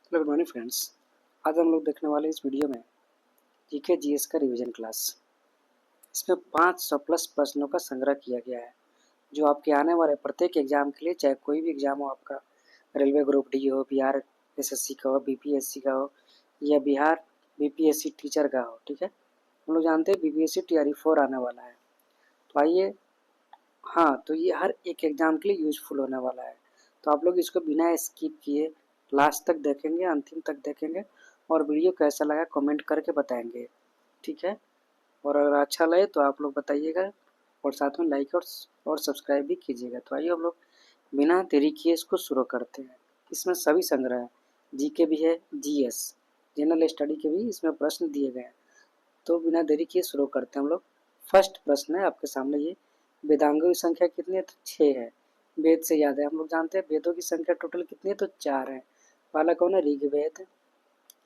Hello good morning friends. आज हम लोग देखने वाले इस वीडियो में जीके जीएस का रिवीजन क्लास। इसमें 500 प्लस प्रश्नों का संग्रह किया गया है जो आपके आने वाले प्रत्येक एग्जाम के लिए, चाहे कोई भी एग्जाम हो, आपका रेलवे ग्रुप डी हो, बिहार एसएससी का हो, बीपीएससी का हो या बिहार बीपीएससी टीचर का हो। ठीक है, हम लोग जानते हैं बीपीएससी टीआरई 4 आने वाला है। तो आइए, हाँ, तो ये हर एक एग्जाम के लिए यूजफुल होने वाला है। तो आप लोग इसको बिना स्किप किए लास्ट तक देखेंगे, अंतिम तक देखेंगे और वीडियो कैसा लगा कमेंट करके बताएंगे। ठीक है, और अगर अच्छा लगे तो आप लोग बताइएगा और साथ में लाइक और सब्सक्राइब भी कीजिएगा। तो आइए हम लोग बिना देरी किए इसको शुरू करते हैं। इसमें सभी संग्रह है, जीके भी है, जीएस जनरल स्टडी के भी इसमें प्रश्न दिए गए हैं। तो बिना देरी किए शुरू करते हैं हम लोग। फर्स्ट प्रश्न है आपके सामने, ये वेदांगों की संख्या कितनी है? तो 6 है। वेद से याद है, हम लोग जानते हैं वेदों की संख्या टोटल कितनी है? तो 4 है। पहला कौन है? ऋग्वेद,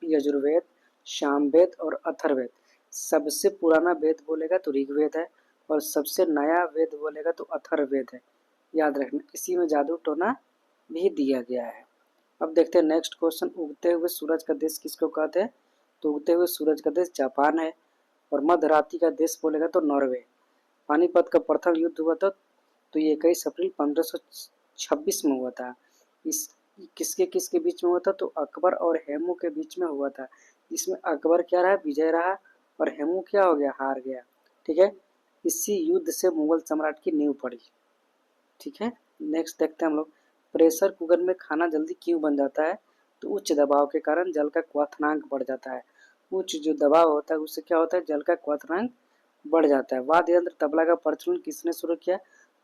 यजुर्वेद, सामवेद और अथर्ववेद। सबसे पुराना वेद बोलेगा तो ऋग्वेद है और सबसे नया वेद बोलेगा तो अथर्ववेद है। याद रखना, इसी में जादू टोना भी दिया गया है। अब देखते हैं नेक्स्ट क्वेश्चन। उगते हुए सूरज का देश किसको कहते हैं? तो उगते हुए सूरज का देश जापान है। और मध्य रात्रि का देश बोलेगा तो नॉर्वे। पानीपत का प्रथम युद्ध हुआ था तो ये 21 अप्रैल 1526 में हुआ था। इस किसके किसके बीच में हुआ था? तो अकबर और हेमू के बीच में हुआ था। इसमें अकबर क्या रहा? विजय रहा और हेमू क्या हो गया? हार गया। ठीक है, इसी युद्ध से मुगल सम्राट की नींव पड़ी। ठीक है, नेक्स्ट देखते हैं हम लोग। प्रेशर कुकर में खाना जल्दी क्यों बन जाता है? तो उच्च दबाव के कारण जल का क्वथनांक बढ़ जाता है। उच्च जो दबाव होता है उससे क्या होता है? जल का क्वथनांक बढ़ जाता है। वाद्य यंत्र तबला का प्रचलन किसने शुरू किया?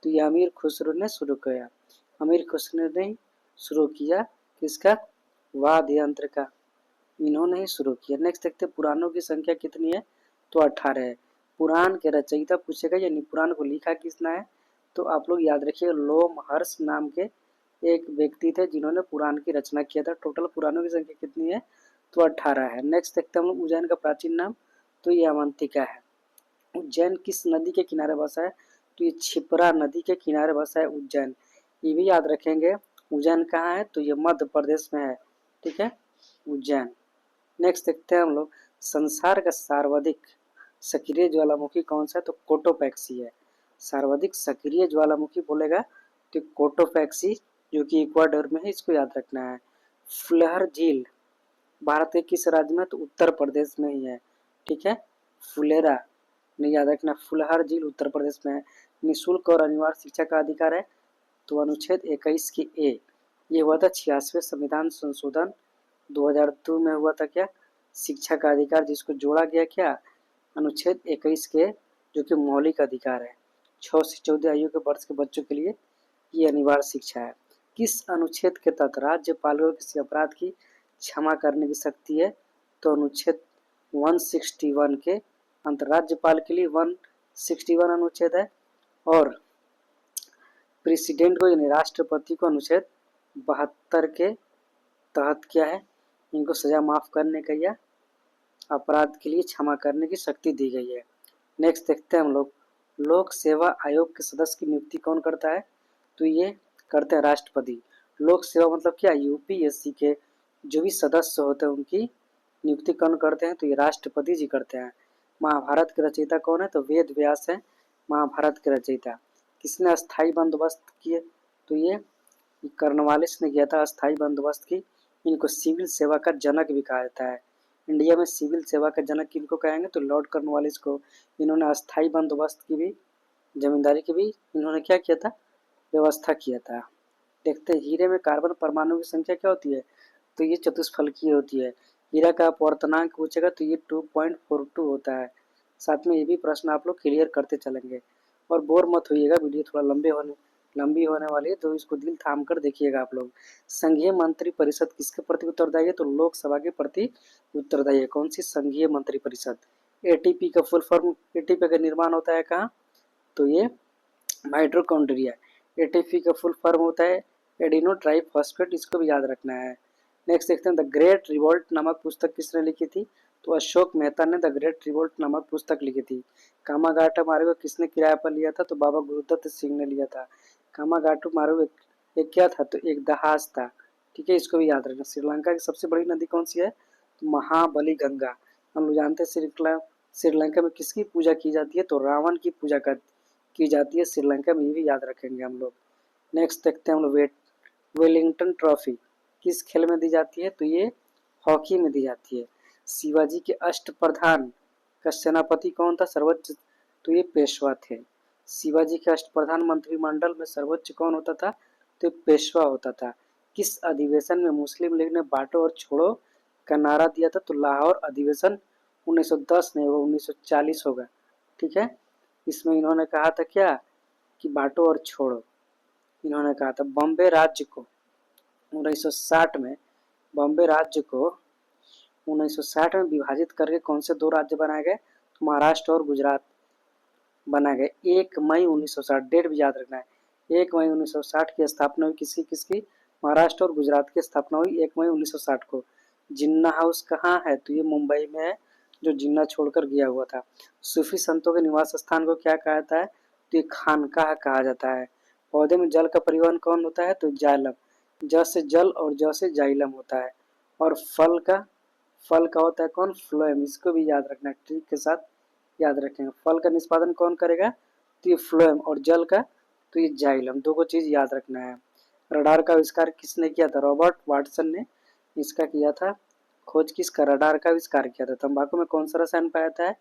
तो ये अमीर खुसरो ने शुरू किया। अमीर खुसरो ने शुरू किया किसका? वाद्य यंत्र का, इन्होंने ही शुरू किया। नेक्स्ट देखते हैं, पुराणों की संख्या कितनी है? तो 18 है। पुराण के रचयिता पूछेगा, यानी पुराण को लिखा किसने है? तो आप लोग याद रखिए, लोमहर्ष नाम के एक व्यक्ति थे जिन्होंने पुराण की रचना किया था। टोटल पुराणों की संख्या कितनी है? तो 18 है। नेक्स्ट देखते हैं हम लोग, उज्जैन का प्राचीन नाम तो ये अवंतिका है। उज्जैन किस नदी के किनारे बसा है? तो ये क्षिप्रा नदी के किनारे बसा है उज्जैन। ये भी याद रखेंगे। उज्जैन कहाँ है? तो ये मध्य प्रदेश में है। ठीक है, उज्जैन। नेक्स्ट देखते हैं हम लोग, संसार का सर्वाधिक सक्रिय ज्वालामुखी कौन सा है? तो कोटोपैक्सी है। सर्वाधिक सक्रिय ज्वालामुखी बोलेगा तो कोटोपैक्सी, जो कि इक्वाडोर में है, इसको याद रखना है। फुलहर झील भारत के किस राज्य में? तो उत्तर प्रदेश में ही है। ठीक है, फुलेरा नहीं, याद रखना, फुलहर झील उत्तर प्रदेश में है। निःशुल्क और अनिवार्य शिक्षा का अधिकार है तो अनुच्छेद 21 की ए। ये हुआ था 86वें संविधान संशोधन 2002 में हुआ था। क्या? शिक्षा का अधिकार, जिसको जोड़ा गया क्या? अनुच्छेद 21 के, जो कि मौलिक अधिकार है। 6 से 14 आयु के वर्ष के बच्चों के लिए ये अनिवार्य शिक्षा है। किस अनुच्छेद के तहत राज्यपाल को किसी अपराध की क्षमा करने की शक्ति है? तो अनुच्छेद 161 के अंतर्गत राज्यपाल के लिए 161 अनुच्छेद है और प्रेसिडेंट को यानी राष्ट्रपति को अनुच्छेद 72 के तहत क्या है? इनको सजा माफ करने का या अपराध के लिए क्षमा करने की शक्ति दी गई है। नेक्स्ट देखते हैं हम लोग, लोक सेवा आयोग के सदस्य की नियुक्ति कौन करता है? तो ये करते हैं राष्ट्रपति। लोक सेवा मतलब क्या? यूपीएससी के जो भी सदस्य होते हैं उनकी नियुक्ति कौन करते हैं? तो ये राष्ट्रपति जी करते हैं। महाभारत के रचयिता कौन है? तो वेद व्यास है महाभारत के रचयिता। किसने अस्थायी बंदोबस्त किए? तो ये कर्नवालिस ने किया था अस्थायी बंदोबस्त की। इनको सिविल सेवा का जनक भी कहा जाता है। इंडिया में सिविल सेवा का जनक किनको कहेंगे? तो लॉर्ड कर्नवालिस को। इन्होंने अस्थायी बंदोबस्त की भी, जमींदारी की भी इन्होंने क्या किया था? व्यवस्था किया था। देखते हैं, हीरे में कार्बन परमाणु की संख्या क्या होती है? तो ये चतुष्फलकीय होती है। हीरा का अपवर्तनांक पूछेगा तो ये 2.42 होता है। साथ में ये भी प्रश्न आप लोग क्लियर करते चलेंगे और बोर मत होइएगा, वीडियो थोड़ा लंबी होने वाली है तो इसको दिल थाम कर देखिएगा आप लोग। संघीय मंत्री परिषद किसके प्रति उत्तरदायी है? तो लोकसभा के प्रति उत्तरदायी है। कौन सी संघीय मंत्री परिषद? एटीपी का फुल फॉर्म, एटीपी का निर्माण होता है कहाँ? तो ये माइटोकॉन्ड्रिया। एटीपी का फुल फॉर्म होता है एडिनो ट्राइफॉस्फेट, इसको भी याद रखना है। नेक्स्ट देखते हैं, द ग्रेट रिवोल्ट नामक पुस्तक किसने लिखी थी? तो अशोक मेहता ने द ग्रेट रिवोल्ट नामक पुस्तक लिखी थी। कामागाटा मार्ग किसने किराए पर लिया था? तो बाबा गुरुदत्त सिंह ने लिया था। कामागाटू मार्ग एक क्या था? तो एक जहाज था। ठीक है, इसको भी याद रखना। श्रीलंका की सबसे बड़ी नदी कौन सी है? तो महाबली गंगा। हम लोग जानते हैं श्रीलंका में किसकी पूजा की जाती है? तो रावण की पूजा की जाती है श्रीलंका में, ये भी याद रखेंगे हम लोग। नेक्स्ट देखते हैं हम लोग, वेलिंगटन ट्रॉफी किस खेल में दी जाती है? तो ये हॉकी में दी जाती है। शिवाजी के अष्टप्रधान का सेनापति कौन था? सर्वोच्च, तो ये पेशवा थे। शिवाजी के अष्टप्रधान मंत्रिमंडल में सर्वोच्च कौन होता था? तो पेशवा होता था। किस अधिवेशन में मुस्लिम लीग ने बांटो और छोड़ो का नारा दिया था? तो लाहौर अधिवेशन 1910 नहीं होगा, 1940 होगा। ठीक है, इसमें इन्होंने कहा था क्या कि बांटो और छोड़ो। इन्होंने कहा था बॉम्बे राज्य को 1960 में, बॉम्बे राज्य को 1960 में विभाजित करके कौन से दो राज्य बनाए गए? तो महाराष्ट्र और गुजरात बनाए गए। 1 मई 1960, डेट भी याद रखना है। 1 मई 1960 की स्थापना हुई किसकी किसकी? महाराष्ट्र और गुजरात की स्थापना हुई 1 मई 1960 को। जिन्ना हाउस कहाँ है? तो ये मुंबई में है, जो जिन्ना छोड़कर गया हुआ था। सूफी संतों के निवास स्थान को क्या कहा जाता है? तो ये खानकाह कहा जाता है। पौधे में जल का परिवहन कौन होता है? तो जाइलम। ज से जल और ज से जाइलम होता है। और फल का होता है कौन? फ्लोएम। इसको भी याद रखना है, ट्रिक के साथ याद रखेंगे। फल का निष्पादन कौन करेगा? तो ये फ्लोएम, और जल का तो ये जाइलम। दो को चीज याद रखना है। रडार का आविष्कार किसने किया था? रॉबर्ट वाटसन ने इसका किया था खोज। किसका? रडार का आविष्कार किया था। तंबाकू में कौन सा रसायन पाया जाता है?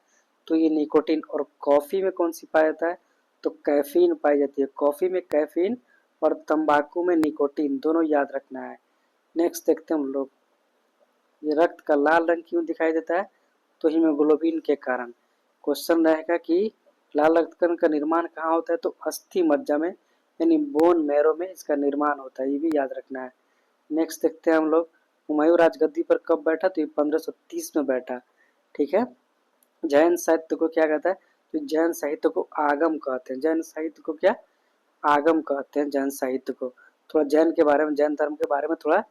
तो ये निकोटीन। और कॉफी में कौन सी पाया जाता है? तो कैफीन पाई जाती है। कॉफी में कैफीन और तंबाकू में निकोटीन, दोनों याद रखना है। नेक्स्ट देखते हैं हम लोग, ये रक्त का लाल रंग क्यों दिखाई देता है? तो हीमोग्लोबिन के कारण। क्वेश्चन रहेगा कि लाल रक्त कण का निर्माण कहाँ होता है? तो अस्थि मज्जा में, यानी बोन मैरो में इसका निर्माण होता है, ये भी याद रखना है। नेक्स्ट देखते हैं हम लोग, हुमायूं राजगद्दी पर कब बैठा? तो ये 1530 में बैठा। ठीक है, जैन साहित्य को क्या कहता है? तो जैन साहित्य को आगम कहते हैं। जैन साहित्य को क्या? आगम कहते हैं जैन साहित्य को। थोड़ा जैन के बारे में, जैन धर्म के बारे में थोड़ा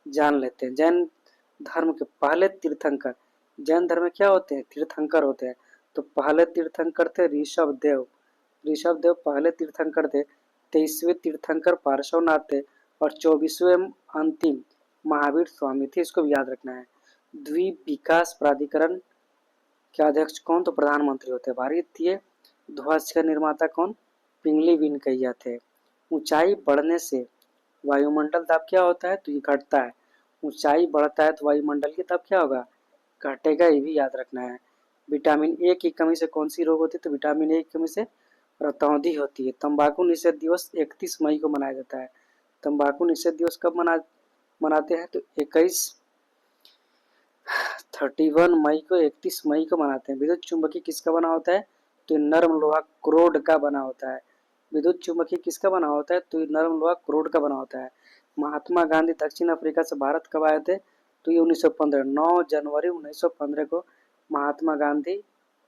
जान लेते हैं। जैन धर्म के पहले तीर्थंकर, जैन धर्म में क्या होते हैं? तीर्थंकर होते हैं। तो पहले तीर्थंकर थे ऋषभ देव। ऋषभ देव पहले तीर्थंकर थे। 23वें तीर्थंकर पार्श्वनाथ थे। और 24वें अंतिम महावीर स्वामी थे। इसको भी याद रखना है। द्वीप विकास प्राधिकरण के अध्यक्ष कौन? तो प्रधानमंत्री होते हैं। भारतीय ध्वज का निर्माता कौन? पिंगली वेंकैया थे। ऊंचाई बढ़ने से वायुमंडल दाब क्या होता है? तो ये घटता है। ऊंचाई बढ़ता है तो वायुमंडल की दाब क्या होगा? घटेगा, ये भी याद रखना है। विटामिन ए की कमी से कौन सी रोग होती है? तो विटामिन ए की कमी से रतौंधी होती है। तंबाकू निषेध दिवस 31 मई को मनाया जाता है। तंबाकू निषेध दिवस कब मनाते हैं? तो 31 मई को, 31 मई को मनाते हैं। विद्युत चुंबकीय किसका बना होता है? तो नरम लोहा क्रोड का बना होता है। विद्युत चुंबकीय किसका बना होता है? तो नरम लोहा क्रोड का बना होता है। महात्मा गांधी दक्षिण अफ्रीका से भारत कब आए थे? तो ये 1915, 9 जनवरी 1915 को महात्मा गांधी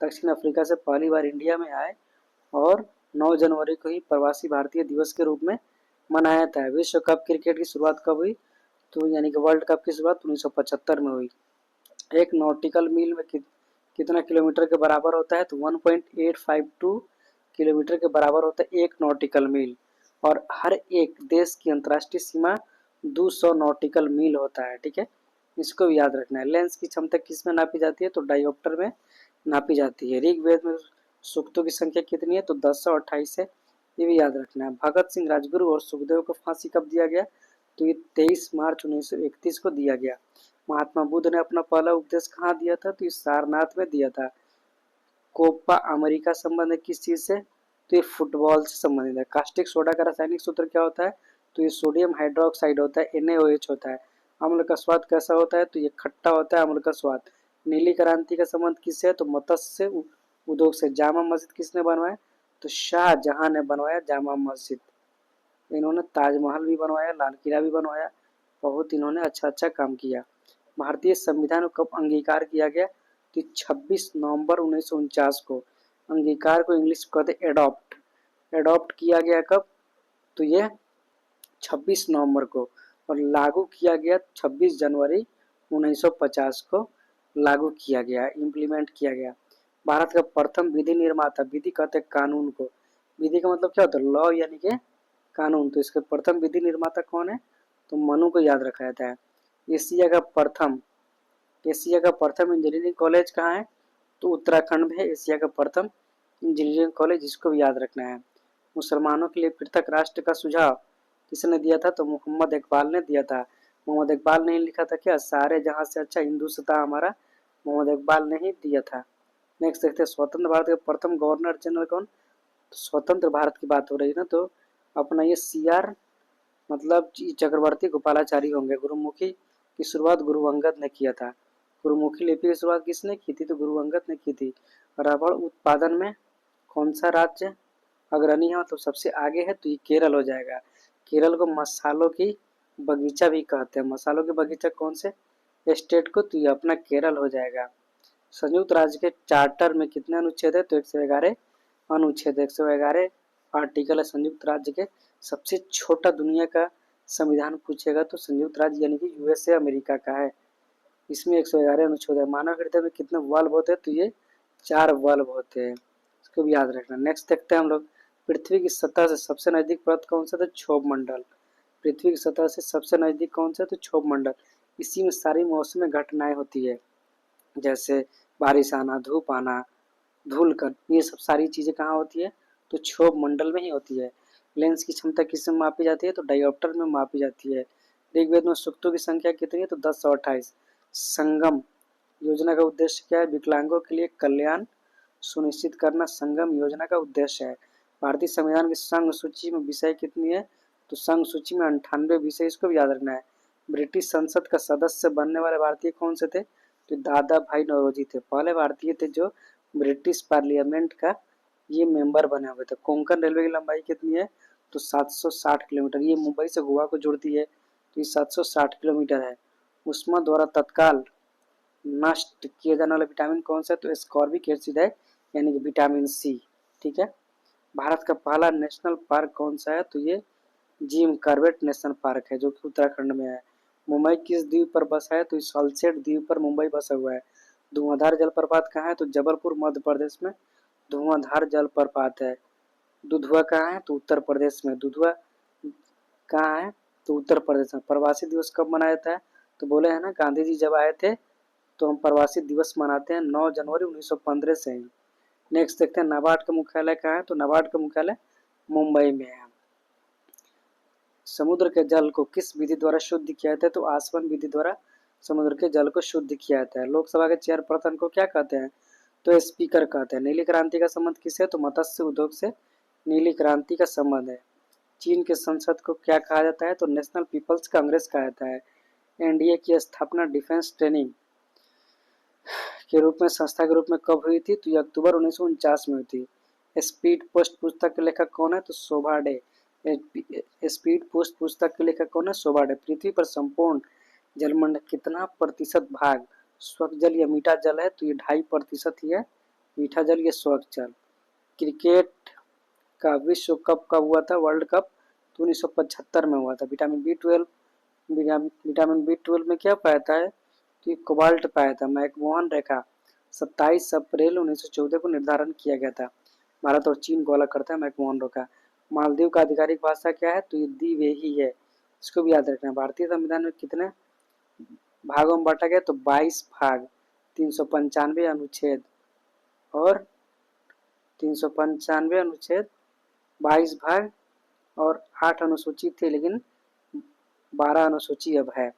दक्षिण अफ्रीका से पहली बार इंडिया में आए। और 9 जनवरी को ही प्रवासी भारतीय दिवस के रूप में मनाया जाता है। विश्व कप क्रिकेट की शुरुआत कब हुई? तो यानी कि वर्ल्ड कप की शुरुआत 1975 में हुई। एक नॉटिकल मील में कितना किलोमीटर के बराबर होता है? तो 1.852 किलोमीटर के बराबर होता है एक नॉटिकल मील। और हर एक देश की अंतर्राष्ट्रीय सीमा 200 नॉटिकल मील होता है। ठीक है, इसको भी याद रखना है। लेंस की क्षमता किस में नापी जाती है? तो डायोप्टर में नापी जाती है। ऋग्वेद में सूक्तों की संख्या कितनी है? तो 1028 है, ये भी याद रखना है। भगत सिंह, राजगुरु और सुखदेव को फांसी कब दिया गया? तो ये 23 मार्च 1931 को दिया गया। महात्मा बुद्ध ने अपना पहला उपदेश कहाँ दिया था? तो ये सारनाथ में दिया था। कोपा अमेरिका संबंध है किस चीज से? तो ये फुटबॉल से संबंधित है। कास्टिक सोडा का रासायनिक सूत्र क्या होता है? तो ये सोडियम हाइड्रोक्साइड होता है, NaOH होता है। अम्ल का स्वाद कैसा होता है? तो ये खट्टा होता है अम्ल का स्वाद। नीली क्रांति का संबंध किससे है? तो मत्स्य उद्योग से। जामा मस्जिद किसने बनवाया? तो शाहजहां ने बनवाया जामा मस्जिद। इन्होंने ताजमहल भी बनवाया, लाल किला भी बनवाया। बहुत इन्होंने अच्छा अच्छा काम किया। भारतीय संविधान को कब अंगीकार किया गया? तो 26 नवंबर 1949 को। अंगीकार को इंग्लिश में कहते एडॉप्ट। एडॉप्ट किया गया कब? तो ये 26 नवंबर को। और लागू किया गया 26 जनवरी 1950 को लागू किया गया, इम्प्लीमेंट किया गया। भारत का प्रथम विधि निर्माता, विधि कहते हैं कानून को। विधि का मतलब क्या होता है? लॉ यानी कि कानून। तो इसके प्रथम विधि निर्माता कौन है? तो मनु को याद रखा जाता है। एशिया का प्रथम इंजीनियरिंग कॉलेज कहाँ है? तो उत्तराखंड में है एशिया का प्रथम इंजीनियरिंग कॉलेज, इसको भी याद रखना है। मुसलमानों के लिए पृथक राष्ट्र का सुझाव किसने दिया था? तो मोहम्मद इकबाल ने दिया था। मोहम्मद इकबाल ने लिखा था क्या? सारे जहां से अच्छा हिंदुस्तान हमारा, मोहम्मद इकबाल ने ही दिया था। नेक्स्ट देखते हैं, स्वतंत्र भारत के प्रथम गवर्नर जनरल कौन? तो स्वतंत्र भारत की बात हो रही है ना, तो अपना ये CR मतलब चक्रवर्ती गोपालाचारी होंगे। गुरुमुखी की शुरुआत गुरु अंगद ने किया था। गुरुमुखी लिपि की शुरुआत किसने की थी? तो गुरु अंगद ने की थी। रबड़ उत्पादन में कौन सा राज्य अग्रणी है, मतलब सबसे आगे है? तो ये केरल हो जाएगा। केरल को मसालों की बगीचा भी कहते हैं। मसालों की बगीचा कौन से स्टेट को? तो ये अपना केरल हो जाएगा। संयुक्त राज्य के चार्टर में कितने अनुच्छेद है? तो 111 अनुच्छेद, 111 आर्टिकल है संयुक्त राज्य के। सबसे छोटा दुनिया का संविधान पूछेगा तो संयुक्त राज्य यानी कि USA अमेरिका का है। इसमें 111 अनुच्छेद है। मानव हृदय में कितने वाल्व होते हैं? तो ये 4 वाल्व होते हैं, इसको भी याद रखना। नेक्स्ट देखते हैं हम लोग, पृथ्वी की सतह से सबसे नजदीक पर्वत कौन सा? तो क्षोभ मंडल। पृथ्वी की सतह से सबसे नजदीक कौन सा? तो क्षोभ मंडल। इसी में सारी मौसमी घटनाएं होती है, जैसे बारिश आना, धूप आना, धूलकण, ये सब सारी चीजें कहाँ होती है? तो क्षोभ मंडल में ही होती है। लेंस की क्षमता किसमें मापी जाती है? तो डायोप्टर में मापी जाती है। ऋग्वेद में सूक्तों की संख्या कितनी है? तो 10 और 28। संगम योजना का उद्देश्य क्या है? विकलांगों के लिए कल्याण सुनिश्चित करना संगम योजना का उद्देश्य है। भारतीय संविधान की संघ सूची में विषय कितनी है? तो संघ सूची में 98 विषय, इसको भी याद रखना है। ब्रिटिश संसद का सदस्य बनने वाले भारतीय कौन से थे? तो दादा भाई नौरोजी थे, पहले भारतीय थे जो ब्रिटिश पार्लियामेंट का ये मेंबर बने हुए थे। कोंकण रेलवे की लंबाई कितनी है? तो 760 किलोमीटर। ये मुंबई से गोवा को जोड़ती है, तो ये 760 किलोमीटर है। उष्मा द्वारा तत्काल नष्ट किया जाने वाला विटामिन कौन सा है? तो एस्कॉर्बिक एसिड है, यानी कि विटामिन C। ठीक है। भारत का पहला नेशनल पार्क कौन सा है? तो ये जिम कॉर्बेट नेशनल पार्क है, जो कि उत्तराखंड में है। मुंबई किस द्वीप पर बसा है? तो सॉल्सेट द्वीप पर मुंबई बसा हुआ है। धुआंधार जलप्रपात कहाँ है? तो जबलपुर मध्य प्रदेश में धुआंधार जलप्रपात है। दुधवा कहाँ है? तो उत्तर प्रदेश में। दुधवा कहाँ है? तो उत्तर प्रदेश में। प्रवासी दिवस कब मनाया जाता है? तो बोले हैं ना, गांधी जी जब आए थे तो हम प्रवासी दिवस मनाते हैं 9 जनवरी 1915 से ही। नेक्स्ट देखते हैं, नाबार्ड का मुख्यालय कहाँ है? तो नाबार्ड का मुख्यालय मुंबई में है। समुद्र के जल को किस विधि द्वारा शुद्ध किया जाता है? तो आसवन विधि द्वारा समुद्र के जल को शुद्ध किया जाता है। लोकसभा के चेयरपर्सन को क्या कहते हैं? तो स्पीकर कहते हैं। नीली क्रांति का संबंध किससे? तो मत्स्य उद्योग से नीली क्रांति का संबंध है। चीन के संसद को क्या कहा जाता है? तो नेशनल पीपल्स कांग्रेस कहा जाता है। एनडीए की स्थापना डिफेंस ट्रेनिंग के रूप में संस्था के रूप में कब हुई थी? तो ये अक्टूबर 1949 में हुई थी। स्पीड पोस्ट पुस्तक के लेखक कौन है? तो शोभा डे। स्पीड पोस्ट पुस्तक के लेखक कौन है? शोभा डे। पृथ्वी पर संपूर्ण जलमंडल कितना प्रतिशत भाग स्वच्छ जल या मीठा जल है? तो ये 2.5% ही है मीठा जल, ये स्वच्छ जल। क्रिकेट का विश्व कप कब हुआ था? वर्ल्ड कप तो 1975 में हुआ था। विटामिन बी ट्वेल्व में क्या पाया है? तो ये कोबाल्ट पाया था। मैकमोहन रेखा 27 अप्रैल 1914 को निर्धारण किया गया था। भारत और चीन को अलग करता है मैकमोहन रेखा। मालदीव का आधिकारिक भाषा क्या है? तो ये द्विवेही है, इसको भी याद रखना है। भारतीय संविधान में कितने भागों में बांटा गया? तो 22 भाग, 395 अनुच्छेद और 395 अनुच्छेद, 22 भाग और 8 अनुसूची थे, लेकिन 12 अनुसूची अब है।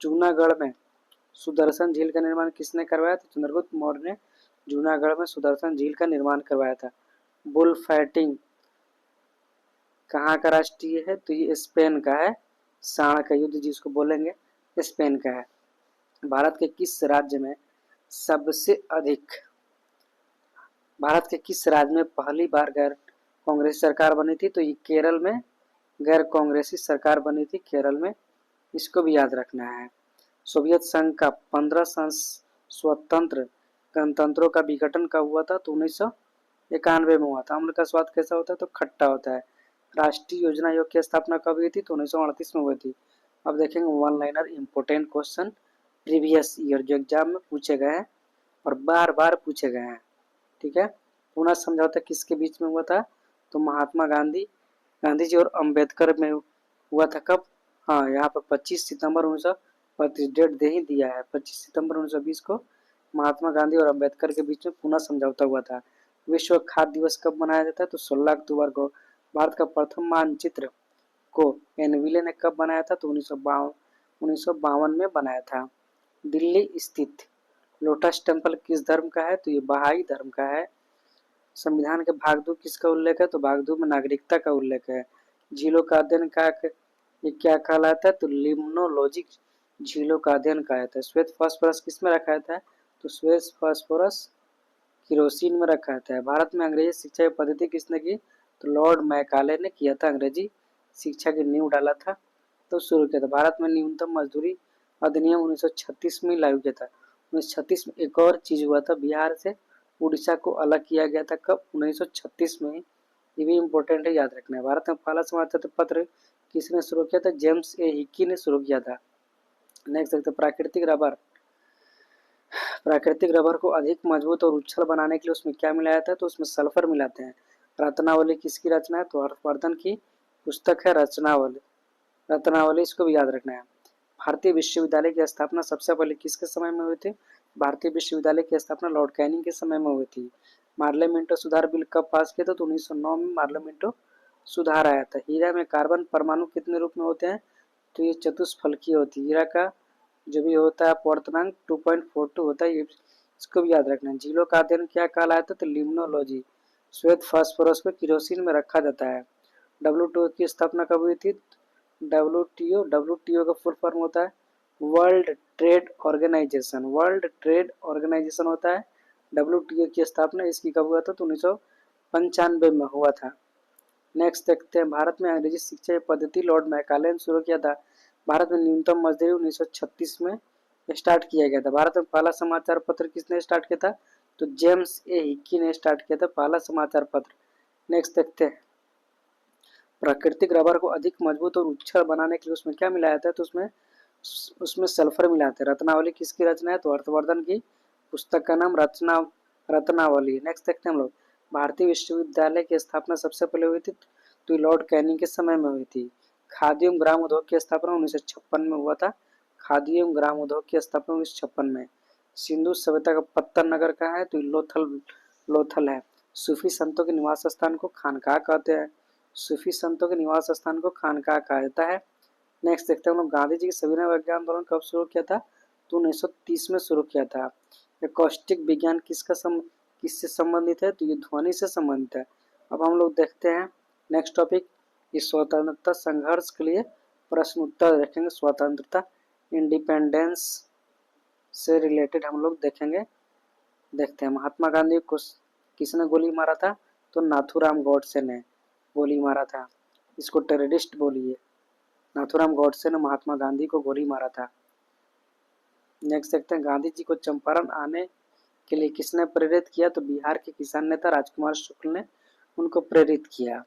जूनागढ़ में सुदर्शन झील का निर्माण किसने करवाया था? चंद्रगुप्त मौर्य ने जूनागढ़ में सुदर्शन झील का निर्माण करवाया था। बुल फाइटिंग कहाँ का राष्ट्रीय है? तो ये स्पेन का है। सांड का युद्ध जिसको बोलेंगे, स्पेन का है। भारत के किस राज्य में सबसे अधिक भारत के किस राज्य में पहली बार गैर कांग्रेसी सरकार बनी थी? तो ये केरल में गैर कांग्रेसी सरकार बनी थी, केरल में, इसको भी याद रखना है। सोवियत संघ का 15 स्वतंत्र गणतंत्रों का विघटन कब हुआ था? तो 1991 में हुआ था। अम्ल का स्वाद कैसा होता है? तो खट्टा होता है। राष्ट्रीय योजना आयोग की स्थापना कब हुई थी? तो 1938 में हुई थी। अब देखेंगे one liner important question previous year, जो एग्जाम में पूछे गए हैं और बार बार पूछे गए हैं। ठीक है। पुनः समझौता किसके बीच में हुआ था? तो महात्मा गांधी जी और अंबेडकर में हुआ था। कब? हाँ, यहाँ पर 25 सितंबर 1935 डेट दे ही दिया है। 25 सितंबर 1920 को महात्मा गांधी और अम्बेडकर के बीच में पुनः समझौता हुआ था। विश्व खाद्य दिवस कब मनाया जाता है? तो 16 अक्टूबर को। भारत का प्रथम मानचित्र को एनविले ने कब बनाया था? तो 1952 में बनाया था। दिल्ली स्थित लोटस टेम्पल किस धर्म का है? तो ये बहाई धर्म का है। संविधान के भाग 2 किसका उल्लेख है? तो भाग 2 में नागरिकता का उल्लेख है। झीलों का अध्ययन का ये क्या कहलाता है? तो लिम्नोलॉजी झीलों का अध्ययन कहलाता है। श्वेत फास्फोरस किस में रखा जाता है? तो श्वेत फास्फोरस किरोसिन में रखा जाता है। भारत में अंग्रेजी शिक्षा की पद्धति किसने की? तो लॉर्ड मैकाले ने किया था। अंग्रेजी शिक्षा की नींव डाला था तो शुरू किया था। भारत में न्यूनतम मजदूरी अधिनियम 1936 में लागू किया था। 1936 में एक और चीज हुआ था, बिहार से उड़ीसा को अलग किया गया था। कब? 1936 में। ये भी इम्पोर्टेंट है, याद रखना है। भारत में पहला समाचार पत्र किसने शुरू किया था? जेम्स ए हिकी ने शुरू किया था। नेक्स्ट देखते हैं प्राकृतिक रबर। प्राकृतिक रबर को अधिक मजबूत और उच्छल बनाने के लिए उसमें क्या मिलाया था? तो उसमें सल्फर मिलाते हैं। रत्नावली किसकी रचना है? तो हर्षवर्धन की पुस्तक है रचनावली। रत्नावली, इसको भी याद रखना है। भारतीय विश्वविद्यालय की स्थापना सबसे पहले किसके समय में हुई थी? भारतीय विश्वविद्यालय की स्थापना लॉर्ड कैनिंग के समय में हुई थी। मार्लेमेंटो सुधार बिल कब पास किया था? तो 1909 में मार्लेमेंटो सुधार आया था। हीरा में कार्बन परमाणु कितने रूप में होते हैं? तो ये चतुष्फलकीय होती है। हीरा का जो भी होता है अपवर्तनांक 2.42 होता है। इसको भी याद रखना है। झीलों का अध्ययन क्या कहलाता है? तो लिम्नोलॉजी। श्वेत फास्फोरस को किरोसिन में रखा जाता है। WTO की स्थापना कब हुई थी? WTO का फुल फॉर्म होता है world trade organisation. World trade organisation होता है। WTO की स्थापना इसकी कब हुआ था? तो 1995 में हुआ था। नेक्स्ट देखते हैं भारत में अंग्रेजी शिक्षा पद्धति लॉर्ड मैकाले ने शुरू किया था। भारत में न्यूनतम मजदूरी 1936 में स्टार्ट किया गया था। भारत में पहला समाचार पत्र किसने स्टार्ट किया था? तो जेम्स ए हिकी ने स्टार्ट किया था पहला समाचार पत्र। नेक्स्ट देखते हैं प्राकृतिक रबर को अधिक मजबूत और उच्छल बनाने के लिए उसमें क्या मिलाया था? तो उसमें सल्फर मिलाते हैं। रत्नावली किसकी रचना है? तो हर्षवर्धन की पुस्तक का नाम रत्नावली। नेक्स्ट देखते हैं हम लोग भारतीय विश्वविद्यालय की स्थापना सबसे पहले हुई थी तो लॉर्ड कैनिंग के समय में हुई थी। खादी एवं ग्राम उद्योग की स्थापना 1956 में हुआ था। खादी एवं ग्राम उद्योग की स्थापना 1956 में। सिंधु सभ्यता का पत्तन नगर कहाँ है? तो लोथल है। सूफी संतों के निवास स्थान को खानकाह कहते हैं। सूफी संतों के निवास स्थान को खानकाह कहा जाता है। नेक्स्ट देखते हैं हम लोग गांधी जी के सविनय विज्ञान आंदोलन कब शुरू किया था? तो 1930 में शुरू किया था। एकॉस्टिक विज्ञान किससे संबंधित है? तो ये ध्वनि से संबंधित है। अब हम लोग देखते हैं नेक्स्ट टॉपिक, इस स्वतंत्रता संघर्ष के लिए प्रश्न उत्तर देखेंगे। स्वतंत्रता इंडिपेंडेंस से रिलेटेड हम लोग देखेंगे। देखते हैं महात्मा गांधी को किसने गोली मारा था? तो नाथूराम गॉडसे ने गोली मारा था। इसको टेररिस्ट बोलिए। नाथूराम गॉडसे ने महात्मा गांधी को गोली मारा था। नेक्स्ट देखते हैं गांधी जी को चंपारण आने के लिए किसने प्रेरित किया? तो बिहार के किसान नेता राजकुमार शुक्ल ने उनको प्रेरित किया।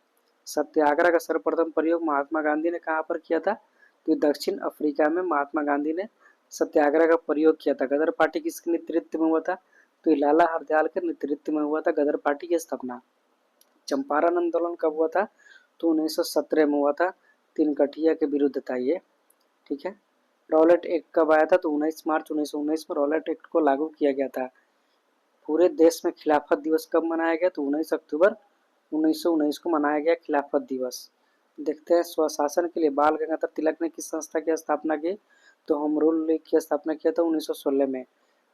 सत्याग्रह का सर्वप्रथम प्रयोग महात्मा गांधी ने कहाँ पर किया था? तो दक्षिण अफ्रीका में महात्मा गांधी ने सत्याग्रह का प्रयोग किया था। गदर पार्टी किसके नेतृत्व में हुआ था? तो लाला हरदयाल के नेतृत्व में हुआ था गदर पार्टी की स्थापना। चंपारण आंदोलन कब हुआ था? तो 1917 में हुआ था। तिनकठिया के विरुद्ध था ये। ठीक है। रॉलेट एक्ट कब आया था? तो 19 मार्च 1919 में रॉलेट एक्ट को लागू किया गया था। पूरे देश में खिलाफत दिवस कब मनाया गया? तो 19 अक्टूबर 1919 को मनाया गया खिलाफत दिवस। देखते हैं स्वशासन के लिए बाल गंगाधर तिलक ने किस संस्था की स्थापना की? तो होम रूल लीग की स्थापना किया था 1916 में।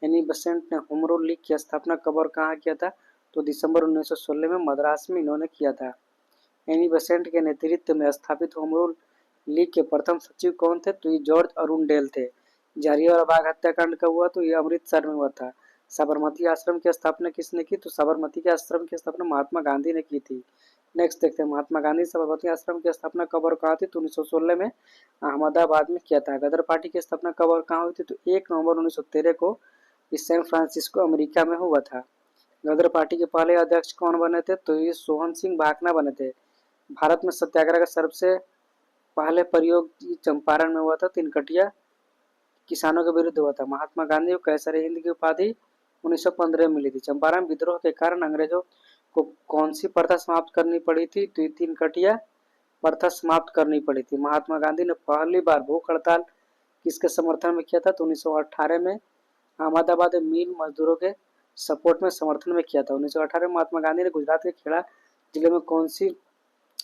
एनी बेसेंट ने होम रूल लीग की स्थापना कब और कहाँ किया था? तो दिसंबर 1916 में मद्रास में इन्होंने किया था। एनी बेसेंट के नेतृत्व में स्थापित होम रूल लीग के प्रथम सचिव कौन थे? तो ये जॉर्ज अरुणडेल थे। जालियांवाला बाग हत्याकांड कब हुआ? तो ये अमृतसर में हुआ था। साबरमती आश्रम की स्थापना किसने की? तो साबरमती के आश्रम की स्थापना महात्मा गांधी ने की थी। नेक्स्ट देखते हैं महात्मा गांधी साबरमती आश्रम की स्थापना कब और कहाँ थी? तो 1916 में अहमदाबाद में किया था। गदर पार्टी की स्थापना कब और कहाँ हुई थी? तो 1 नवंबर 1913 को सैन फ्रांसिस्को अमेरिका में हुआ था। गदर पार्टी के पहले अध्यक्ष कौन बने थे? तो ये सोहन सिंह भाकना बने थे। भारत में सत्याग्रह का सबसे पहले प्रयोग चंपारण में हुआ था। तिनकटिया किसानों के विरुद्ध हुआ था। महात्मा गांधी को कैसर हिंद की उपाधि 1915 में मिली थी। चंपारण विद्रोह के कारण अंग्रेजों को कौन सी प्रथा समाप्त करनी पड़ी थी? तो तिनकटिया प्रथा समाप्त करनी पड़ी थी। महात्मा गांधी ने पहली बार भूख हड़ताल किसके समर्थन में किया था? तो 1918 में अहमदाबाद में मिल मजदूरों के सपोर्ट में समर्थन में किया था। 1918 में महात्मा गांधी ने गुजरात के खेड़ा जिले में कौन सी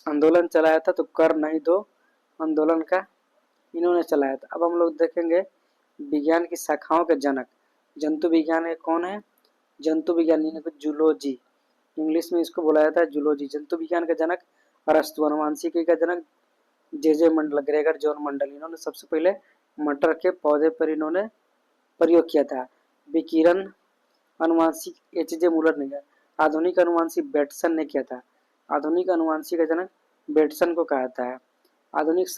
आंदोलन चलाया था? तो कर नहीं दो आंदोलन का इन्होंने चलाया था। अब हम लोग देखेंगे विज्ञान की शाखाओं के जनक। जंतु विज्ञान है कौन है? जंतु विज्ञान यानी जूलॉजी, इंग्लिश में इसको बोला जाता है जूलॉजी। जंतु विज्ञान का जनक अरस्तु। अनुवांशिकी का जनक जे मंडल, ग्रेगर जॉन मंडल। इन्होंने सबसे पहले मटर के पौधे पर इन्होंने प्रयोग किया था। विकिरण अनुवांशिक एच.जे. मूलर ने किया। आधुनिक अनुवांशिक बेटसन ने किया था। आधुनिक अनुवांशिक का जनक बेटसन को कहा जाता है। आधुनिक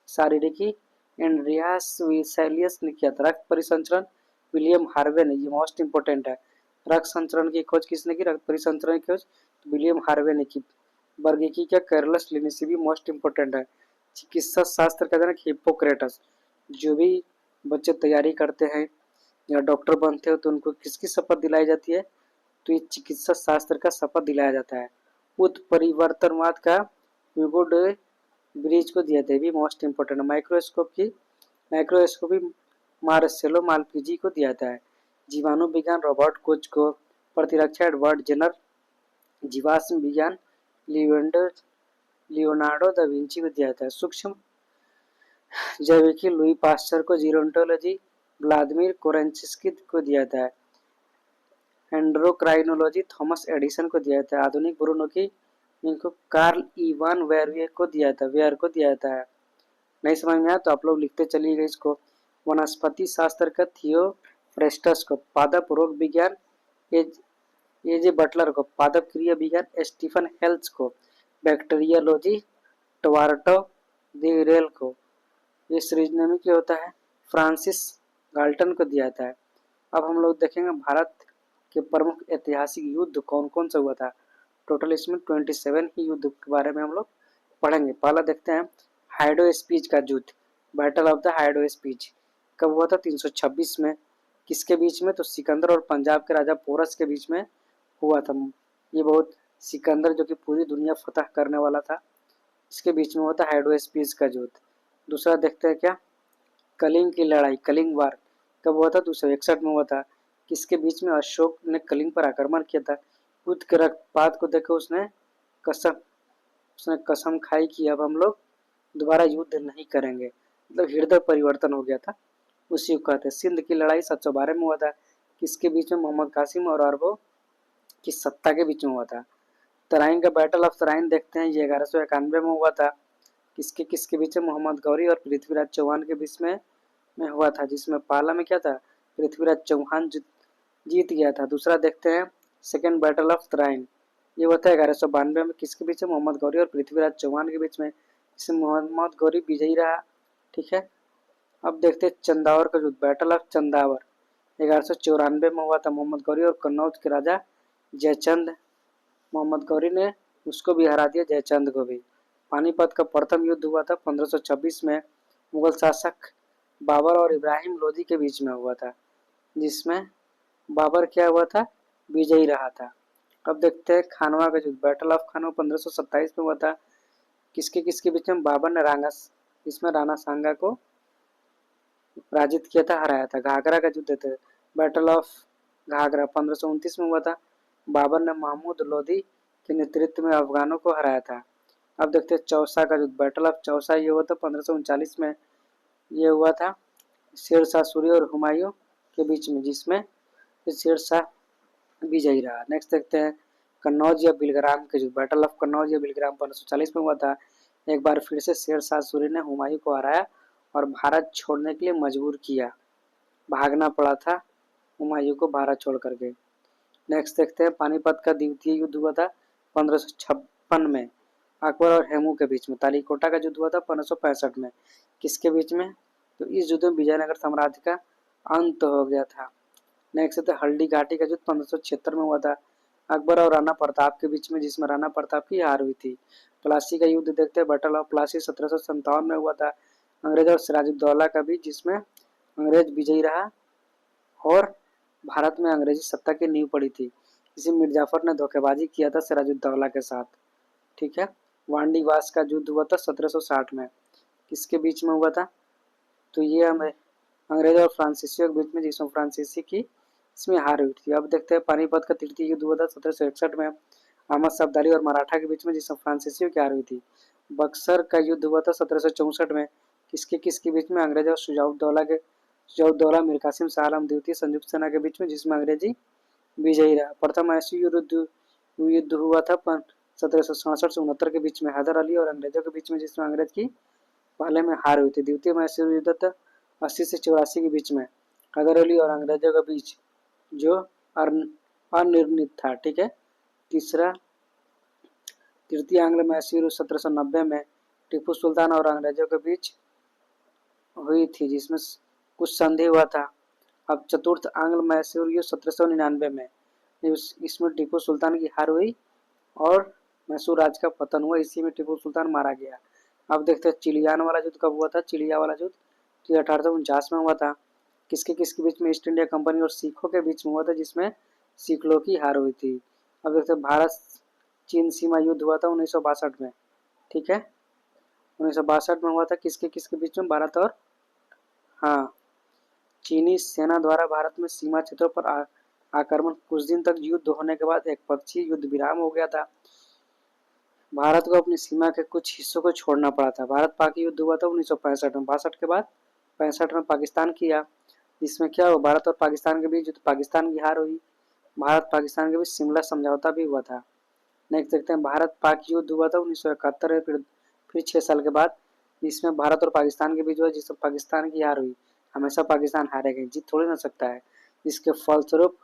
शारीरिकी एंड्रियास विसेलियस ने किया था। रक्त परिसंचरण विलियम हार्वे ने, ये मोस्ट इंपोर्टेंट है। रक्त संचरण की खोज किसने की? रक्त परिसंचरण की खोज विलियम हार्वे ने की। वर्गीकी क्या? कैरलस लिनिसी, भी मोस्ट इंपोर्टेंट है। चिकित्सा शास्त्र का जनक हिप्पोक्रेटस। जो भी बच्चे तैयारी करते हैं या डॉक्टर बनते हो तो उनको किसकी शपथ दिलाई जाती है? तो ये चिकित्सा शास्त्र का शपथ दिलाया जाता है। उत्परिवर्तनवाद का ह्यूगो डे ब्रिज को दिया था, भी मोस्ट इंपोर्टेंट है। माइक्रोस्कोपी मार्सेलो मालपीजी को दिया था। जीवाणु विज्ञान रॉबर्ट कोच को। प्रतिरक्षा एडवर्ड जेनर। जीवाश्म विज्ञान लियोनार्डो दा विंची को दिया था। सूक्ष्म जैविकी लुई पास्चर को। जीरोंटोलॉजी व्लादिमीर कोरेंचस्की को दिया था। एंडोक्राइनोलॉजी थॉमस एडिसन को दिया था। आधुनिक ब्रूनोकी इनको कार्ल इवान वेयर को दिया था। नहीं समझ में आया तो आप लोग लिखते चलिएगा इसको। वनस्पति शास्त्र का थियोफ्रेस्टस को। पादप रोग विज्ञान एजे बटलर को। पादप क्रिया विज्ञान स्टीफन हेल्स को। बैक्टीरियोलॉजी टवार्टो दे रेल को। ये सीरीज क्या होता है? फ्रांसिस गाल्टन को दिया था। अब हम लोग देखेंगे भारत के प्रमुख ऐतिहासिक युद्ध कौन कौन सा हुआ था। टोटल इसमें 27 ही युद्ध के बारे में हम लोग पढ़ेंगे। पहला देखते हैं हाइडो स्पीच का युद्ध, बैटल ऑफ द हाइडो स्पीच। कब हुआ था? 326 में। किसके बीच में? तो सिकंदर और पंजाब के राजा पोरस के बीच में हुआ था। ये बहुत सिकंदर जो कि पूरी दुनिया फतह करने वाला था, इसके बीच में हुआ था हाइडो स्पीच का युद्ध। दूसरा देखते हैं क्या, कलिंग की लड़ाई, कलिंग वार कब हुआ था? 261 में हुआ था। किसके बीच में? अशोक ने कलिंग पर आक्रमण किया था। युद्ध के रक्तपात को देखो उसने कसम खाई कि अब हम लोग दोबारा युद्ध नहीं करेंगे, मतलब हृदय परिवर्तन हो गया था, उसी को कहते हैं। सिंध की लड़ाई 712 में हुआ था। किसके बीच में? मोहम्मद कासिम और अरबों की सत्ता के बीच में हुआ था। तराइन का बैटल ऑफ तराइन देखते हैं, ये 1191 में हुआ था। किसके किसके बीच में? मोहम्मद गौरी और पृथ्वीराज चौहान के बीच में हुआ था, जिसमें पहला में क्या था? पृथ्वीराज चौहान जीत गया था। दूसरा देखते हैं सेकेंड बैटल ऑफ तराइन, ये हुआ था 1192 में। किसके बीच में? मोहम्मद गौरी और पृथ्वीराज चौहान के बीच में, इसमें मोहम्मद गौरी विजयी रहा। ठीक है। अब देखते हैं चंदावर का युद्ध, बैटल ऑफ चंदावर 1194 में हुआ था। मोहम्मद गौरी और कन्नौज के राजा जयचंद, मोहम्मद गौरी ने उसको भी हरा दिया, जयचंद को भी। पानीपत का प्रथम युद्ध हुआ था 1526 में, मुगल शासक बाबर और इब्राहिम लोदी के बीच में हुआ था, जिसमें बाबर क्या हुआ था? विजयी रहा था। अब देखते हैं खानवा का युद्ध, बैटल ऑफ खानवा 1527 में हुआ था। किसके किसके बीच में? बाबर ने इसमें राणा सांगा को पराजित किया था, हराया था। घाघरा का युद्ध थे, बैटल ऑफ घाघरा 1529 में हुआ था। बाबर ने महमूद लोदी के नेतृत्व में अफगानों को हराया था। अब देखते हैं चौसा का युद्ध, बैटल ऑफ चौसा, ये हुआ था 1539 में। ये हुआ था शेरशाह सूरी और हुमायूं के बीच में, जिसमें शेरशाह विजयी रहा। नेक्स्ट देखते हैं कन्नौज या बिलग्राम के युद्ध, बैटल ऑफ कन्नौज या बिलग्राम 1540 में हुआ था। एक बार फिर से शेरशाह सूरी ने हुमायूं को हराया और भारत छोड़ने के लिए मजबूर किया, भागना पड़ा था हुमायूं को भारत छोड़ करके। नेक्स्ट देखते हैं पानीपत का द्वितीय युद्ध हुआ था 1556 में, अकबर और हेमू के बीच में। तालीकोटा का युद्ध हुआ था 1565 में। किसके बीच में? तो इस युद्ध में विजयनगर साम्राज्य का अंत हो गया था। नेक्स्ट है हल्दी घाटी का युद्ध 1576 में हुआ था, अकबर और राणा प्रताप के बीच में, जिसमें राणा प्रताप की हार हुई थी। प्लासी का युद्ध देखते हैं, बैटल ऑफ प्लासी 1757 में हुआ था। अंग्रेज और सिराजुद्दौला का भी, जिसमें अंग्रेज विजयी रहा और भारत में अंग्रेजी सत्ता की नींव पड़ी थी। इसी मिर्जाफर ने धोखेबाजी किया था सिराजुद्दौला के साथ। ठीक है। वांडीवास का युद्ध हुआ था 1760 में, किसके बीच में हुआ था? तो ये हमें अंग्रेज और फ्रांसीसियों के बीच में, जिसमें फ्रांसीसी की इसमें हार हुई थी। अब देखते हैं पानीपत का तृतीय युद्ध हुआ था 1761 में, अहमद शाह अब्दाली और मराठा के बीच में, जिसमें फ्रांसीसियों की हार हुई थी। बक्सर का युद्ध हुआ था 1764 में, किसके किसके बीच में? अंग्रेज और शुजाउद्दौला मीर कासिम शाह आलम द्वितीय संयुक्त सेना के बीच में, जिसमें अंग्रेजी विजयी रहा। प्रथम ऐसी युद्ध हुआ था 1767 से 69 के बीच में, हैदर अली और अंग्रेजों के बीच में, जिसमें अंग्रेज की पहले में हार हुई थी। द्वितीय मैसूर युद्ध था 80 से 84 के बीच में, हैदर अली और अंग्रेजों के बीच, जो अनिर्णित था। ठीक है। तीसरा तृतीय आंग्ल मैसूर 1790 में टीपू सुल्तान और अंग्रेजों के बीच हुई थी, जिसमें कुछ संधि हुआ था। अब चतुर्थ आंग्ल मैसूर युद्ध 1799 में, इसमें टीपू सुल्तान की हार हुई और मैसूर राज्य का पतन हुआ। इसी में टीपू सुल्तान मारा गया। अब देखते हैं चिलियान वाला युद्ध कब हुआ था। चिलिया वाला युद्ध तो 1849 में हुआ था। किसके किसके बीच में? ईस्ट इंडिया कंपनी और सिखों के बीच में हुआ था, जिसमें सिख लोगों की हार हुई थी। अब देखते हैं भारत चीन सीमा युद्ध हुआ था 1962 में। ठीक है, 1962 में हुआ था। किसके किसके बीच में? भारत और, हाँ, चीनी सेना द्वारा भारत में सीमा क्षेत्रों पर आक्रमण। कुछ दिन तक युद्ध होने के बाद एक पक्षीय युद्ध विराम हो गया था। भारत को अपनी सीमा के कुछ हिस्सों को छोड़ना पड़ा था। भारत पाक युद्ध हुआ था 1965 में। 62 के बाद 65 में पाकिस्तान किया, जिसमें क्या हुआ? भारत और पाकिस्तान के बीच, पाकिस्तान की हार हुई। भारत पाकिस्तान के बीच शिमला समझौता भी हुआ था। नेक्स्ट देखते हैं, भारत पाक युद्ध हुआ था 1971 में, फिर 6 साल के बाद, जिसमें भारत और पाकिस्तान के बीच हुआ, जिसमें पाकिस्तान की हार हुई। हमेशा पाकिस्तान हारेगा, जीत थोड़ी ना सकता है। जिसके फलस्वरूप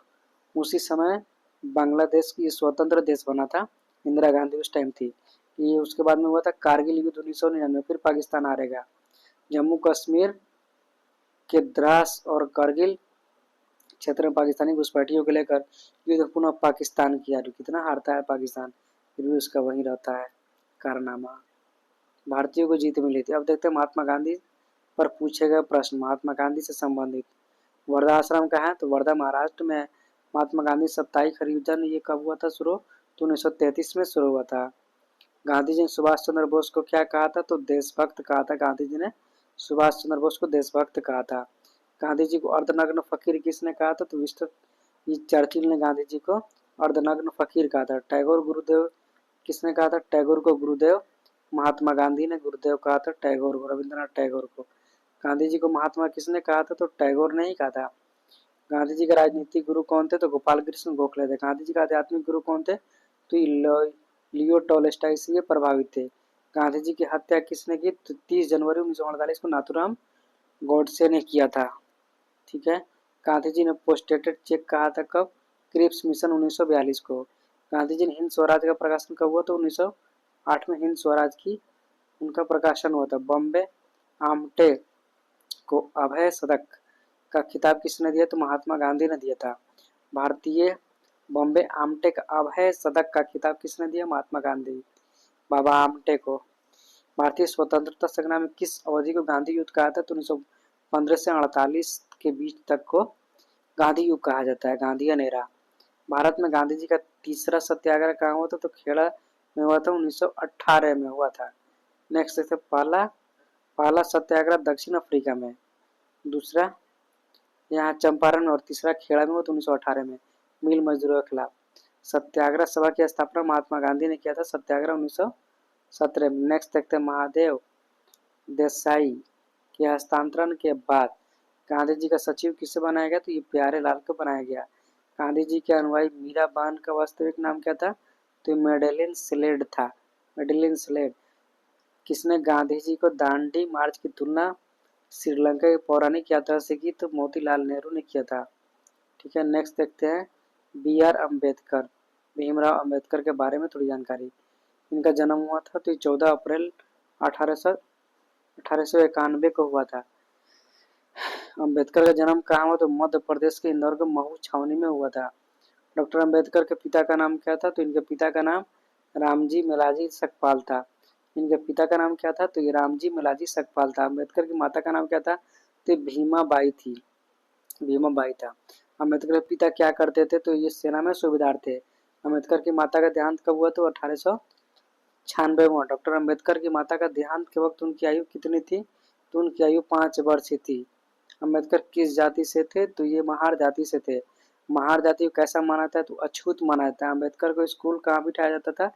उसी समय बांग्लादेश की स्वतंत्र देश बना था। इंदिरा गांधी उस टाइम थी। ये उसके बाद में हुआ था कारगिल युद्ध 1999, फिर पाकिस्तान हारेगा। जम्मू कश्मीर के द्रास और करगिल क्षेत्र में पाकिस्तानी घुसपैठियों को लेकर युद्ध पुनः पाकिस्तान की हार। कितना हारता है पाकिस्तान, फिर भी उसका वही रहता है कारनामा। भारतीयों को जीत मिली थी। अब देखते हैं महात्मा गांधी पर पूछे गए प्रश्न, महात्मा गांधी से संबंधित। वर्धा आश्रम का है, तो वर्धा महाराष्ट्र में। महात्मा गांधी साप्ताहिक हरिजन ये कब हुआ था शुरू? तो 1933 में शुरू हुआ था। गांधी जी ने सुभाष चंद्र बोस को क्या कहा था? तो देशभक्त कहा था। गांधी जी ने सुभाष चंद्र बोस को देशभक्त कहा था। गांधी जी को अर्धनग्न फकीर किसने कहा था? तो विंस्टन चर्चिल ने गांधी जी को अर्धनग्न फकीर कहा था। टैगोर गुरुदेव किसने कहा था? टैगोर को गुरुदेव। महात्मा गांधी ने गुरुदेव कहा था टैगोर को, रविंद्रनाथ टैगोर को। गांधी जी को महात्मा किसने कहा था? तो टैगोर ने ही कहा था। गांधी जी के राजनीतिक गुरु कौन थे? तो गोपाल कृष्ण गोखले थे। गांधी जी के आध्यात्मिक गुरु कौन थे? तो लियो टॉलस्टॉय से ये प्रभावित थे। गांधी जी की हत्या किसने की? तो 30 जनवरी 1948 को नाथूराम गोडसे ने किया था। ठीक है। गांधी जी ने पोस्टेटेड चेक कहा था कब? क्रिप्स मिशन 1942 को। गांधी जी ने हिंद स्वराज का प्रकाशन कब हुआ? तो 1908 में हिंद स्वराज की उनका प्रकाशन हुआ था। बॉम्बे आमटे को अभय सदक का खिताब किसने दिया? तो महात्मा गांधी ने दिया था। भारतीय बॉम्बे आमटे का अभय सदक का खिताब किसने दिया? महात्मा गांधी, बाबा आमटे को। भारतीय स्वतंत्रता संग्राम में किस अवधि को गांधी युद्ध कहा था? तो 1915 से 48 के बीच तक को गांधी युग कहा जाता है, गांधीयन एरा। भारत में गांधी जी का तीसरा सत्याग्रह कहाँ हुआ था? तो खेड़ा में हुआ था, 1918 में हुआ था। नेक्स्ट देखते पहला पहला सत्याग्रह दक्षिण अफ्रीका में, दूसरा यहाँ चंपारण और तीसरा खेड़ा में हुआ था 1918 में, मिल मजदूरों के खिलाफ। सत्याग्रह सभा की स्थापना महात्मा गांधी ने किया था, सत्याग्रह 1917 में। नेक्स्ट देखते हैं महादेव देसाई के हस्तांतरण के बाद गांधी जी का सचिव किसे बनाया गया? तो ये प्यारे लाल को बनाया गया। गांधी जी के अनुयायी मीरा बान का वास्तविक नाम क्या था? तो मेडेलिन स्लेड था, मेडेलिन स्लेड। किसने गांधी जी को दांडी मार्च की तुलना श्रीलंका की पौराणिक यात्रा से की? तो मोतीलाल नेहरू ने किया था। ठीक है। नेक्स्ट देखते हैं बी आर अम्बेडकर, भीमराव अम्बेडकर के बारे में थोड़ी जानकारी। इनका जन्म हुआ था तो 14 अप्रैल 1891 को हुआ था। अम्बेडकर का जन्म कहाँ हुआ? तो मध्य प्रदेश के इंदौर के महू छावनी में हुआ था। डॉक्टर अम्बेडकर के पिता का नाम क्या था? तो इनके पिता का नाम रामजी मेलाजी सकपाल था। इनके पिता का नाम क्या था? तो ये रामजी मेलाजी सकपाल था। अम्बेडकर की माता का नाम क्या था? तो भीमा बाई थी, भीमा बाई था। अम्बेडकर के पिता क्या करते थे? तो ये सेना में सूबेदार थे। अम्बेडकर की माता का देहांत कब हुआ? तो 1800 96वां। डॉक्टर अम्बेडकर की माता का देहांत के वक्त उनकी आयु कितनी थी? तो उनकी आयु 5 वर्ष थी। अम्बेडकर किस जाति से थे? तो ये महार जाति से थे। महार जाति को कैसा माना था? तो अछूत माना जाता है। अम्बेडकर को स्कूल कहाँ बिठाया जाता था?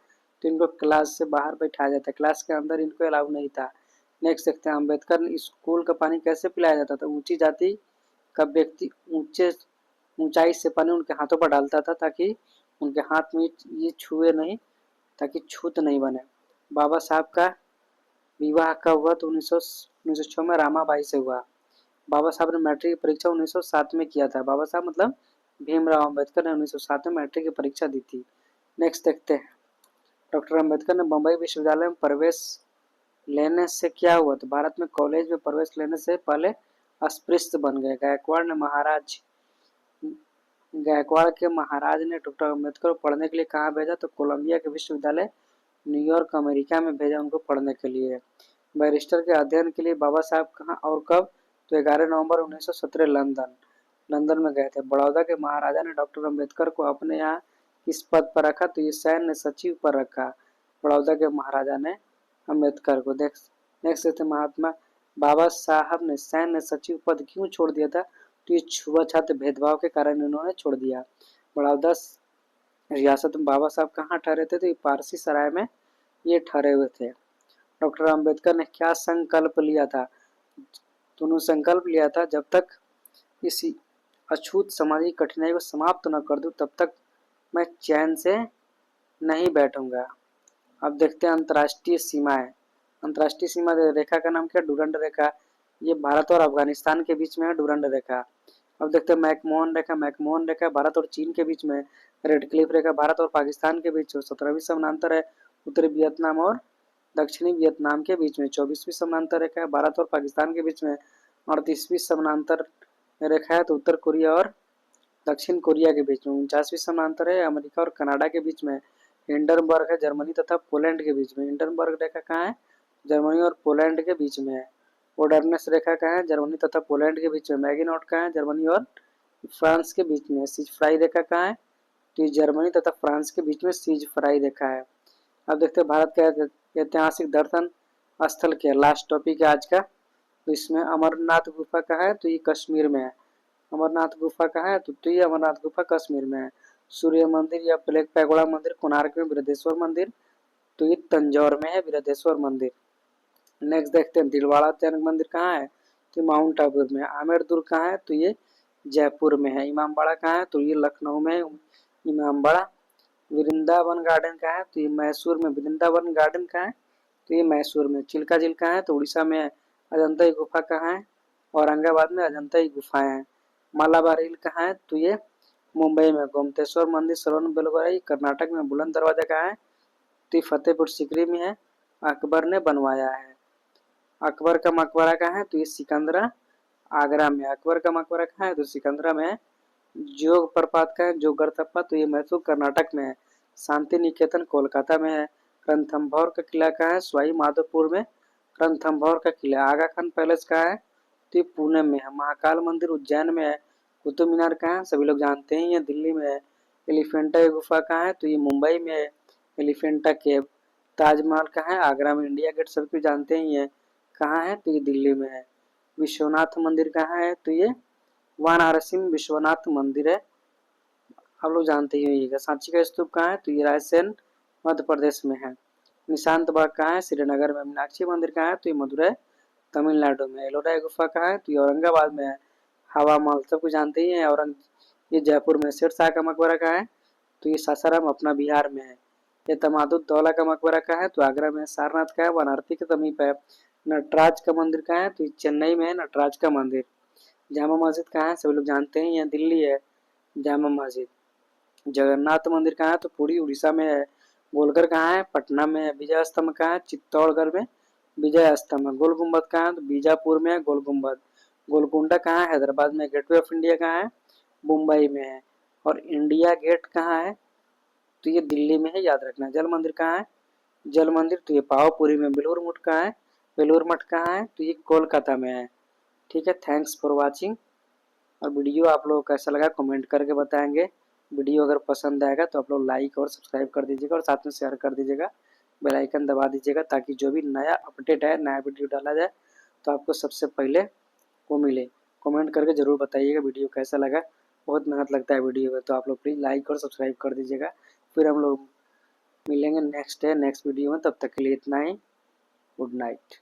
तो इनको क्लास से बाहर बैठाया जाता है, क्लास के अंदर इनको अलाउ नहीं था। नेक्स्ट देखते हैं, अम्बेडकर ने स्कूल का पानी कैसे पिलाया जाता था? ऊंची जाति का व्यक्ति ऊंचाई से पानी उनके हाथों पर डालता था ताकि उनके हाथ में ये छुए नहीं, ताकि छूत नहीं बने। बाबा साहब का विवाह कब हुआ? तो 1906 में रामाबाई से हुआ। बाबा साहब ने मैट्रिक की परीक्षा 1907 में किया था। बाबा साहब मतलब भीमराव अम्बेडकर ने 1907 में मैट्रिक की परीक्षा दी थी। नेक्स्ट देखते हैं, डॉक्टर अम्बेडकर ने बम्बई विश्वविद्यालय में प्रवेश लेने से क्या हुआ? तो भारत में कॉलेज में प्रवेश लेने से पहले अस्पृश्य बन गए। गायकवाड़ के महाराज ने डॉक्टर अम्बेडकर को पढ़ने के लिए कहाँ भेजा? तो कोलंबिया के विश्वविद्यालय न्यूयॉर्क अमेरिका में भेजा उनको पढ़ने के लिए। बैरिस्टर के अध्ययन के लिए बाबा साहब कहाँ और कब? तो 11 नवंबर 1917 लंदन में गए थे। बड़ौदा के महाराजा ने डॉक्टर अम्बेडकर को अपने यहाँ किस पद पर रखा? तो ये सैन्य सचिव पर रखा बड़ौदा के महाराजा ने अम्बेडकर को। नेक्स्ट महात्मा बाबा साहब ने सैन्य सचिव पद क्यों छोड़ दिया था? तो ये छुआछूत भेदभाव के कारण इन्होंने छोड़ दिया। बड़ौदा रियासत में बाबा साहब कहाँ ठहरे थे? तो ये पारसी सराय में ये ठहरे हुए थे। डॉक्टर अम्बेडकर ने क्या संकल्प लिया था? तो उन्होंने संकल्प लिया था, जब तक इस अछूत सामाजिक कठिनाई को समाप्त न कर दूं तब तक मैं चैन से नहीं बैठूंगा। अब देखते हैं अंतर्राष्ट्रीय सीमाएं। अंतर्राष्ट्रीय सीमा रेखा का नाम क्या? डूरंड रेखा। ये भारत और अफगानिस्तान के बीच में है डूरंड रेखा। अब देखते हैं मैकमोहन रेखा। मैकमोहन रेखा भारत और चीन के बीच में। रेड क्लिफ रेखा भारत और पाकिस्तान के बीच 17वीं समानांतर है उत्तरी वियतनाम और दक्षिणी वियतनाम के बीच में। 24वीं समानांतर रेखा है भारत और पाकिस्तान के बीच में। 38वीं समानांतर रेखा है तो उत्तर कोरिया और दक्षिण कोरिया के बीच में। 49वीं समानांतर है अमेरिका और कनाडा के बीच में। हिंडनबर्ग है जर्मनी तथा पोलैंड के बीच में। हिंडनबर्ग रेखा कहाँ है? जर्मनी और पोलैंड के बीच में है। ओडरनेस रेखा कहाँ है? जर्मनी तथा पोलैंड के बीच में। मैगिनॉट कहाँ है? जर्मनी और फ्रांस के बीच में। सीज फ्राई रेखा कहाँ है? तो ये जर्मनी तथा फ्रांस के बीच में सीज फ्राई रेखा है। अब देखते हैं भारत का ऐतिहासिक दर्शन स्थल क्या है। लास्ट टॉपिक है आज का। तो इसमें अमरनाथ गुफा कहाँ है? तो ये कश्मीर में है। अमरनाथ गुफा कहाँ है? तो ये अमरनाथ गुफा कश्मीर में है। सूर्य मंदिर या ब्लैक पैगोडा मंदिर कोणार्क में। बृहदेश्वर मंदिर तो ये तंजौर में है बृहदेश्वर मंदिर। नेक्स्ट देखते हैं दिलवाड़ा जैन मंदिर कहाँ है? तो माउंट आबू में। आमेर दुर्ग कहाँ है? तो ये जयपुर में है। इमामबाड़ा कहाँ है? तो ये लखनऊ में है इमामबाड़ा। वृंदावन गार्डन कहाँ है? तो ये मैसूर में। वृंदावन गार्डन कहाँ है? तो ये मैसूर में। चिल्का झील कहाँ है? तो उड़ीसा में है। अजंता की गुफा कहाँ है? औरंगाबाद में अजंता की गुफाएं हैं। मालाबार हिल कहाँ है? तो ये मुंबई में। गोमतेश्वर मंदिर श्रवण बेलगोरा कर्नाटक में। बुलंद दरवाजा कहाँ है? तो ये फतेहपुर सीकरी में है। अकबर ने बनवाया है। अकबर का मकबरा कहाँ है? तो ये सिकंदरा आगरा में। अकबर का मकबरा कहाँ है? तो सिकंदरा में है। जोग प्रपात का है जोगरतप्पा तो ये मैसूर कर्नाटक में है। शांति निकेतन कोलकाता में है। रणथंभौर का किला कहाँ है? सवाई माधोपुर में रणथंभौर का किला। आगा खान पैलेस कहाँ है? तो ये पुणे में है। महाकाल मंदिर उज्जैन में है। कुतुब मीनार कहाँ है? सभी लोग जानते हैं ये दिल्ली में है। एलिफेंटा की गुफा कहाँ है? तो ये मुंबई में है। एलिफेंटा केव। ताजमहल कहाँ है? आगरा में। इंडिया गेट सभी जानते ही है कहाँ है? तो ये दिल्ली में है। विश्वनाथ मंदिर कहाँ है? तो ये वाराणसी में विश्वनाथ मंदिर है। आप लोग जानते ही होंगे। सांची का स्तूप कहाँ है? तो ये रायसेन मध्य प्रदेश में है। निशांत बाग कहाँ है? श्रीनगर में। मीनाक्षी मंदिर कहाँ है? तो ये मदुरै तमिलनाडु में। एलोरा गुफा कहाँ है? तो ये औरंगाबाद में है। हवा महल सबको जानते ही है। ये जयपुर में। शेरशाह का मकबरा कहाँ है? तो ये सासाराम अपना बिहार में है। ये तमादुद्दौला का मकबरा कहाँ है? तो आगरा में। सारनाथ का है? वाराणसी के समीप है। नटराज का मंदिर कहाँ है? तो ये चेन्नई में है नटराज का मंदिर। जामा मस्जिद कहाँ है? सभी लोग जानते हैं ये दिल्ली है जामा मस्जिद। जगन्नाथ मंदिर कहाँ है? तो पूरी उड़ीसा में है। गोलघर कहाँ है? पटना में है। विजय स्तंभ कहाँ है? चित्तौड़गढ़ में विजय स्तंभ है। गोल गुम्बद कहाँ है? तो बीजापुर में है गोल गुम्बद। गोलकुंडा कहाँ है? हैदराबाद में। गेटवे ऑफ इंडिया कहाँ है? मुंबई में है। और इंडिया गेट कहाँ है? तो ये दिल्ली में है, याद रखना। जल मंदिर कहाँ है? जल मंदिर तो ये पावापुरी में। बेलूर मठ कहाँ है? बेलूर मठ कहाँ है? तो ये कोलकाता में है। ठीक है, थैंक्स फॉर वॉचिंग। और वीडियो आप लोगों को कैसा लगा कमेंट करके बताएंगे। वीडियो अगर पसंद आएगा तो आप लोग लाइक और सब्सक्राइब कर दीजिएगा और साथ में शेयर कर दीजिएगा। बेल आइकन दबा दीजिएगा ताकि जो भी नया अपडेट है, नया वीडियो डाला जाए तो आपको सबसे पहले वो मिले। कमेंट करके ज़रूर बताइएगा वीडियो कैसा लगा। बहुत मेहनत लगता है वीडियो में, तो आप लोग प्लीज़ लाइक और सब्सक्राइब कर दीजिएगा। फिर हम लोग मिलेंगे नेक्स्ट वीडियो में, तब तक के लिए इतना ही। Good night.